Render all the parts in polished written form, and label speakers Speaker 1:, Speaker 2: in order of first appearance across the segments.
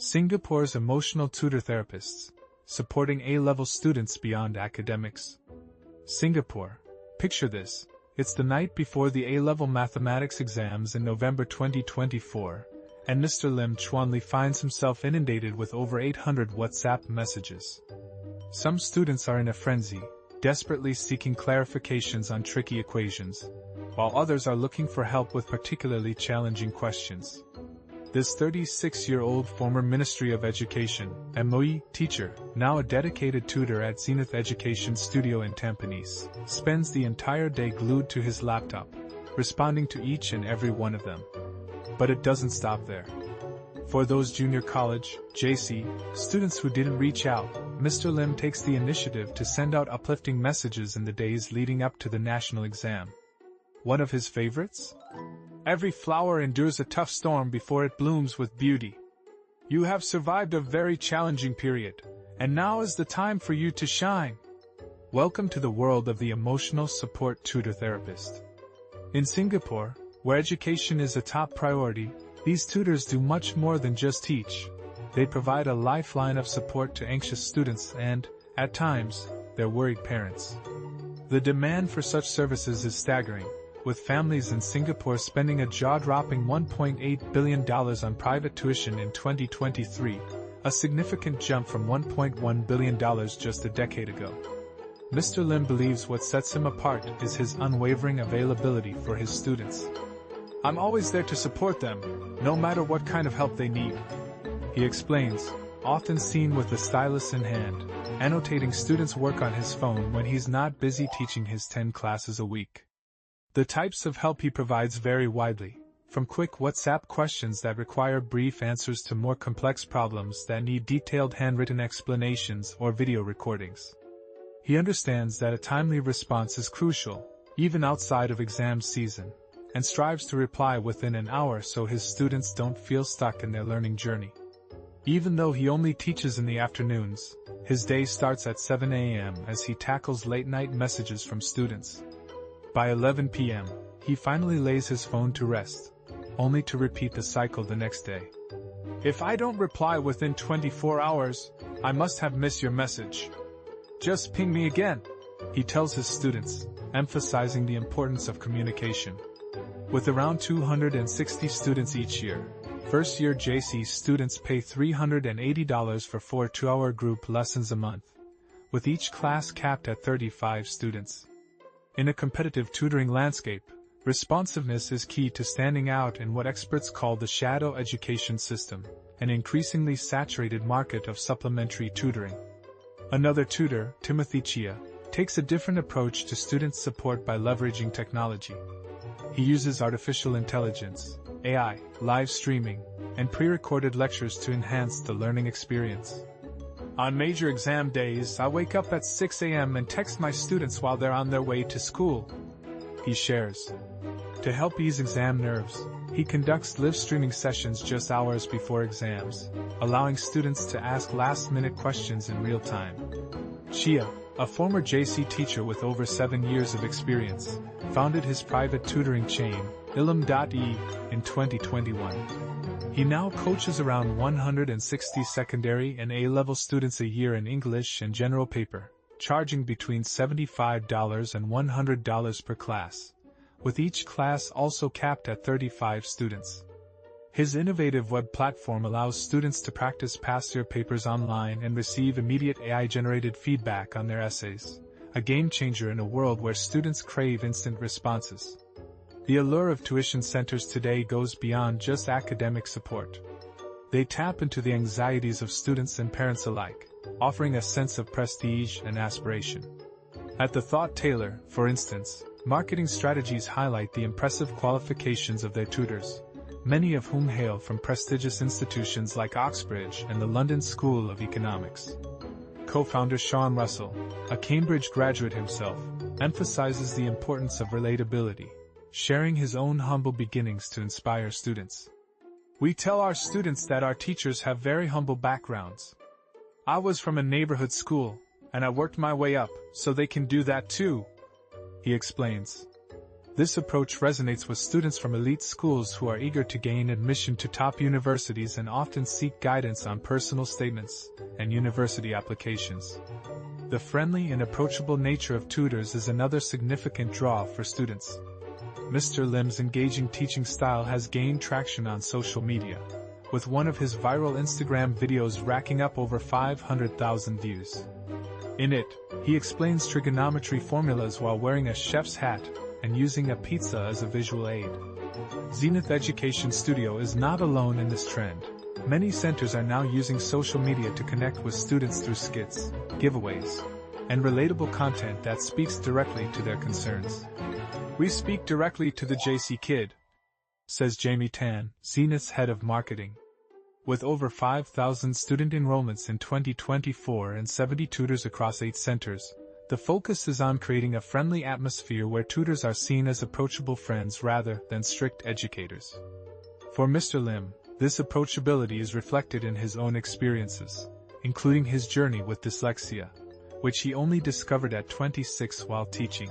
Speaker 1: Singapore's emotional tutor therapists, supporting A-level students beyond academics. Singapore. Picture this. It's the night before the A-level mathematics exams in November 2024, and Mr. Lim Chuan Lee finds himself inundated with over 800 WhatsApp messages. Some students are in a frenzy, desperately seeking clarifications on tricky equations, while others are looking for help with particularly challenging questions. This 36-year-old former Ministry of Education (MOE) teacher, now a dedicated tutor at Zenith Education Studio in Tampines, spends the entire day glued to his laptop, responding to each and every one of them. But it doesn't stop there. For those junior college (JC) students who didn't reach out, Mr. Lim takes the initiative to send out uplifting messages in the days leading up to the national exam. One of his favorites? Every flower endures a tough storm before it blooms with beauty. You have survived a very challenging period, and now is the time for you to shine. Welcome to the world of the emotional support tutor therapist. In Singapore, where education is a top priority, these tutors do much more than just teach. They provide a lifeline of support to anxious students and, at times, their worried parents. The demand for such services is staggering, with families in Singapore spending a jaw-dropping $1.8 billion on private tuition in 2023, a significant jump from $1.1 billion just a decade ago. Mr. Lim believes what sets him apart is his unwavering availability for his students. I'm always there to support them, no matter what kind of help they need, he explains, often seen with a stylus in hand, annotating students' work on his phone when he's not busy teaching his 10 classes a week. The types of help he provides vary widely, from quick WhatsApp questions that require brief answers to more complex problems that need detailed handwritten explanations or video recordings. He understands that a timely response is crucial, even outside of exam season, and strives to reply within an hour so his students don't feel stuck in their learning journey. Even though he only teaches in the afternoons, his day starts at 7 a.m. as he tackles late-night messages from students. By 11 p.m., he finally lays his phone to rest, only to repeat the cycle the next day. If I don't reply within 24 hours, I must have missed your message. Just ping me again, he tells his students, emphasizing the importance of communication. With around 260 students each year, first-year JC students pay $380 for 4 two-hour group lessons a month, with each class capped at 35 students. In a competitive tutoring landscape, responsiveness is key to standing out in what experts call the shadow education system, an increasingly saturated market of supplementary tutoring. Another tutor, Timothy Chia, takes a different approach to student support by leveraging technology. He uses artificial intelligence, AI, live streaming, and pre-recorded lectures to enhance the learning experience. On major exam days, I wake up at 6 a.m. and text my students while they're on their way to school, he shares. To help ease exam nerves, he conducts live streaming sessions just hours before exams, allowing students to ask last-minute questions in real time. Chia, a former JC teacher with over 7 years of experience, founded his private tutoring chain, Ilum.e, in 2021. He now coaches around 160 secondary and A-level students a year in English and general paper, charging between $75 and $100 per class, with each class also capped at 35 students. His innovative web platform allows students to practice past-year papers online and receive immediate AI-generated feedback on their essays, a game-changer in a world where students crave instant responses. The allure of tuition centers today goes beyond just academic support. They tap into the anxieties of students and parents alike, offering a sense of prestige and aspiration. At the Thought Tailor, for instance, marketing strategies highlight the impressive qualifications of their tutors, many of whom hail from prestigious institutions like Oxbridge and the London School of Economics. Co-founder Sean Russell, a Cambridge graduate himself, emphasizes the importance of relatability, sharing his own humble beginnings to inspire students. We tell our students that our teachers have very humble backgrounds. I was from a neighborhood school, and I worked my way up, so they can do that too, he explains. This approach resonates with students from elite schools who are eager to gain admission to top universities and often seek guidance on personal statements and university applications. The friendly and approachable nature of tutors is another significant draw for students. Mr. Lim's engaging teaching style has gained traction on social media, with one of his viral Instagram videos racking up over 500,000 views. In it, he explains trigonometry formulas while wearing a chef's hat and using a pizza as a visual aid. Zenith Education Studio is not alone in this trend. Many centers are now using social media to connect with students through skits, giveaways, and relatable content that speaks directly to their concerns. "We speak directly to the JC kid," says Jamie Tan, Zenith's head of marketing. With over 5,000 student enrollments in 2024 and 70 tutors across 8 centers, the focus is on creating a friendly atmosphere where tutors are seen as approachable friends rather than strict educators. For Mr. Lim, this approachability is reflected in his own experiences, including his journey with dyslexia, which he only discovered at 26 while teaching.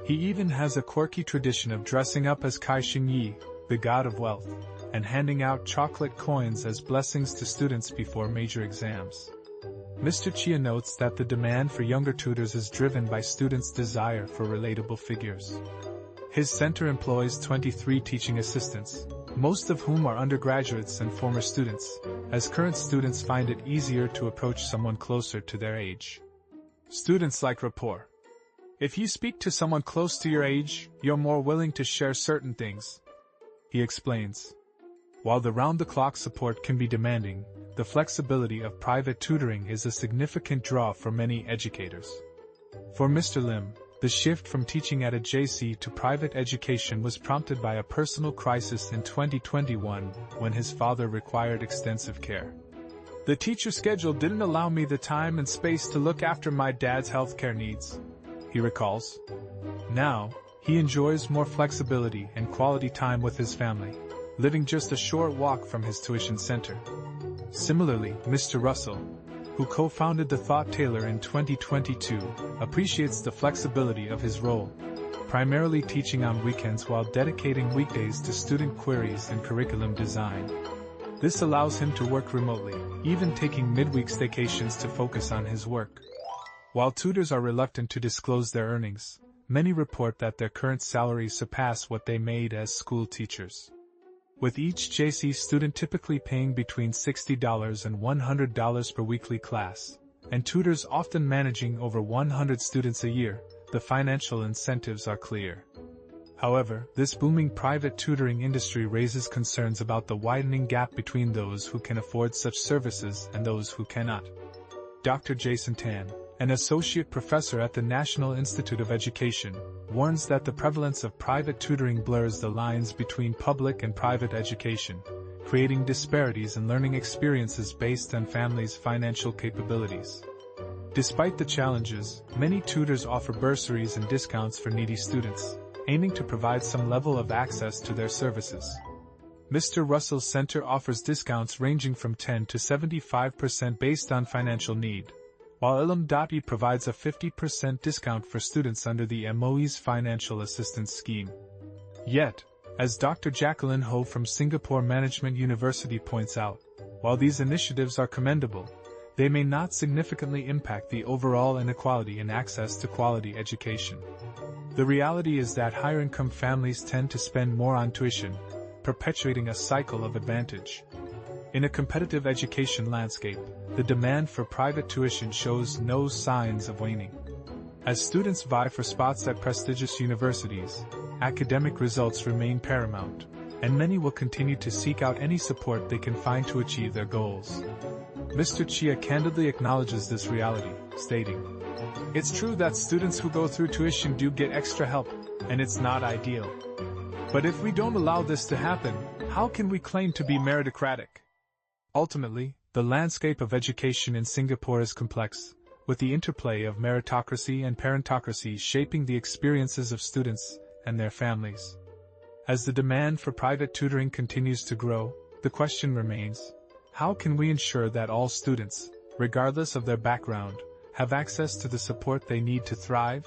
Speaker 1: He even has a quirky tradition of dressing up as Kai Xing Yi, the god of wealth, and handing out chocolate coins as blessings to students before major exams. Mr. Chia notes that the demand for younger tutors is driven by students' desire for relatable figures. His center employs 23 teaching assistants, most of whom are undergraduates and former students, as current students find it easier to approach someone closer to their age. Students like rapport. If you speak to someone close to your age, you're more willing to share certain things, he explains. While the round-the-clock support can be demanding, the flexibility of private tutoring is a significant draw for many educators. For Mr. Lim, the shift from teaching at a JC to private education was prompted by a personal crisis in 2021 when his father required extensive care. "The teacher schedule didn't allow me the time and space to look after my dad's healthcare needs," he recalls. Now, he enjoys more flexibility and quality time with his family, living just a short walk from his tuition center. Similarly, Mr. Russell, who co-founded the Thought Tailor in 2022, appreciates the flexibility of his role, primarily teaching on weekends while dedicating weekdays to student queries and curriculum design. This allows him to work remotely, even taking midweek staycations to focus on his work. While tutors are reluctant to disclose their earnings, many report that their current salaries surpass what they made as school teachers. With each JC student typically paying between $60 and $100 per weekly class, and tutors often managing over 100 students a year, the financial incentives are clear. However, this booming private tutoring industry raises concerns about the widening gap between those who can afford such services and those who cannot. Dr. Jason Tan, an associate professor at the National Institute of Education, warns that the prevalence of private tutoring blurs the lines between public and private education, creating disparities in learning experiences based on families' financial capabilities. Despite the challenges, many tutors offer bursaries and discounts for needy students, aiming to provide some level of access to their services. Mr. Russell's center offers discounts ranging from 10 to 75% based on financial need, while Ilum.E provides a 50% discount for students under the MOE's Financial Assistance Scheme. Yet, as Dr. Jacqueline Ho from Singapore Management University points out, while these initiatives are commendable, they may not significantly impact the overall inequality in access to quality education. The reality is that higher-income families tend to spend more on tuition, perpetuating a cycle of advantage. In a competitive education landscape, the demand for private tuition shows no signs of waning. As students vie for spots at prestigious universities, academic results remain paramount, and many will continue to seek out any support they can find to achieve their goals. Mr. Chia candidly acknowledges this reality, stating, "It's true that students who go through tuition do get extra help, and it's not ideal. But if we don't allow this to happen, how can we claim to be meritocratic?" Ultimately, the landscape of education in Singapore is complex, with the interplay of meritocracy and parentocracy shaping the experiences of students and their families. As the demand for private tutoring continues to grow, the question remains, how can we ensure that all students, regardless of their background, have access to the support they need to thrive?